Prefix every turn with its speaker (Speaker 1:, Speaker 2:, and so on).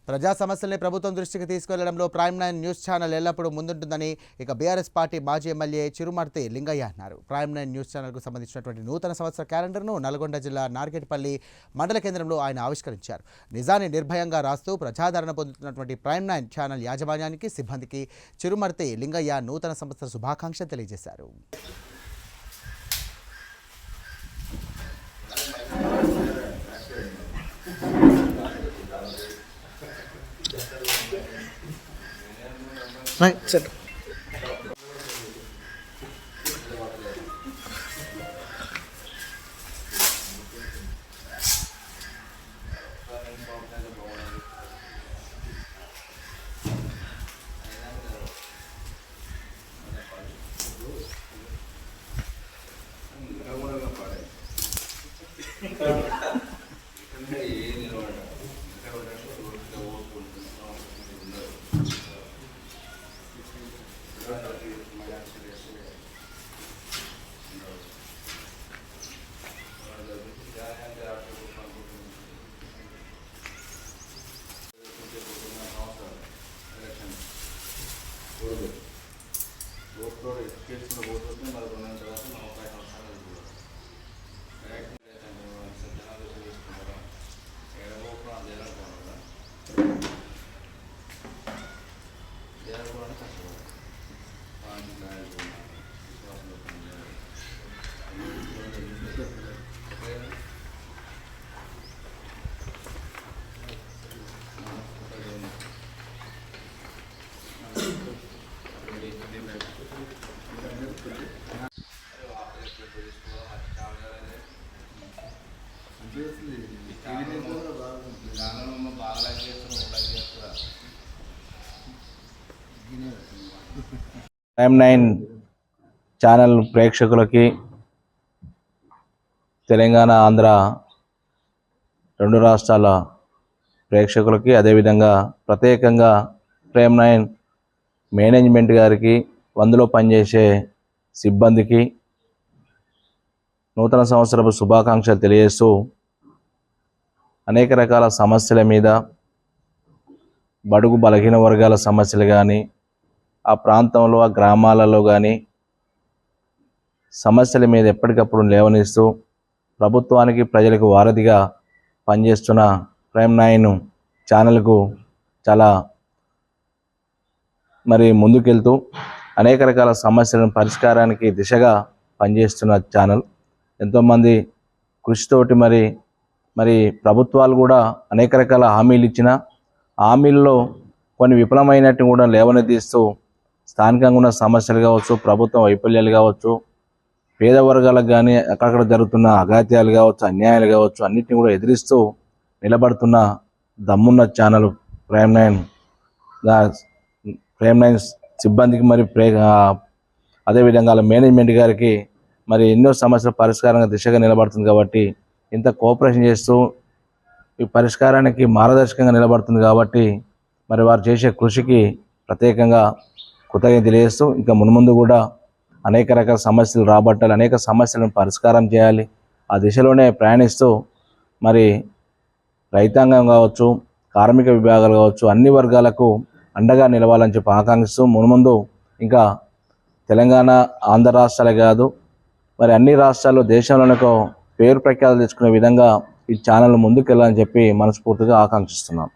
Speaker 1: ప్రజా సమస్యల్ని ప్రభుత్వం దృష్టికి తీసుకెళ్లడంలో ప్రైమ్ 9 న్యూస్ ఛానల్ ఎల్లప్పుడూ ముందుంటుందని బీఆర్ఎస్ పార్టీ మాజీ ఎమ్మెల్యే చిరుమర్తి లింగయ్య అన్నారు. ప్రైమ్ 9 న్యూస్ ఛానల్కు సంబంధించినటువంటి నూతన సంవత్సర క్యాలెండర్ను నల్గొండ జిల్లా నార్కెట్పల్లి మండల కేంద్రంలో ఆయన ఆవిష్కరించారు. నిజాన్ని నిర్భయంగా రాస్తూ ప్రజాదరణ పొందుతున్నటువంటి ప్రైమ్ 9 ఛానల్ యాజమాన్యానికి, సిబ్బందికి చిరుమర్తి లింగయ్య నూతన సంవత్సర శుభాకాంక్షలు తెలియజేశారు.
Speaker 2: Right, set.
Speaker 3: ప్రైమ్ 9 ఛానల్ ప్రేక్షకులకి, తెలంగాణ ఆంధ్ర రెండు రాష్ట్రాల ప్రేక్షకులకి, అదేవిధంగా ప్రత్యేకంగా ప్రైమ్ 9 మేనేజ్మెంట్ గారికి, అందులో పనిచేసే సిబ్బందికి నూతన సంవత్సరపు శుభాకాంక్షలు తెలియజేస్తూ అనేక రకాల సమస్యల మీద, బడుగు బలహీన వర్గాల సమస్యలు కానీ, ఆ ప్రాంతంలో ఆ గ్రామాలలో కానీ సమస్యల మీద ఎప్పటికప్పుడు లేవనిస్తూ ప్రభుత్వానికి ప్రజలకు వారధిగా పనిచేస్తున్న ప్రైమ్ 9 ఛానల్కు చాలా ముందుకెళ్తూ అనేక రకాల సమస్యలను పరిష్కారానికి దిశగా పనిచేస్తున్న ఛానల్. ఎంతోమంది కృషితోటి మరి ప్రభుత్వాలు కూడా అనేక రకాల హామీలు ఇచ్చిన హామీల్లో కొన్ని విఫలమైనట్టు కూడా లేవనెత్తిస్తూ స్థానికంగా ఉన్న సమస్యలు కావచ్చు, ప్రభుత్వ వైఫల్యాలు కావచ్చు, పేద వర్గాలకు కానీ అక్కడక్కడ జరుగుతున్న అఘాత్యాలు కావచ్చు, అన్యాయాలు కావచ్చు, అన్నిటిని కూడా ఎదిరిస్తూ నిలబడుతున్న దమ్మున్న ఛానల్ ప్రైమ్ 9 సిబ్బందికి, అదేవిధంగా మేనేజ్మెంట్ గారికి ఎన్నో సమస్యల పరిష్కారంగా దిశగా నిలబడుతుంది. కాబట్టి ఇంత కోఆపరేషన్ చేస్తూ ఈ పరిష్కారానికి మార్గదర్శకంగా నిలబడుతుంది. కాబట్టి వారు చేసే కృషికి ప్రత్యేకంగా కృతజ్ఞత తెలియజేస్తూ ఇంకా మున్ముందు కూడా అనేక రకాల సమస్యలు రాబట్టాలి, అనేక సమస్యలను పరిష్కారం చేయాలి, ఆ దిశలోనే ప్రయాణిస్తూ రైతాంగం కావచ్చు, కార్మిక విభాగాలు కావచ్చు, అన్ని వర్గాలకు అండగా నిలవాలని చెప్పి ఆకాంక్షిస్తూ మున్ముందు ఇంకా తెలంగాణ ఆంధ్ర రాష్ట్రాలే కాదు అన్ని రాష్ట్రాల్లో దేశంలోనే పేరు ప్రఖ్యాతులు తెచ్చుకునే విధంగా ఈ ఛానల్ ముందుకు వెళ్ళాలని చెప్పి మనస్ఫూర్తిగా ఆకాంక్షిస్తున్నాం.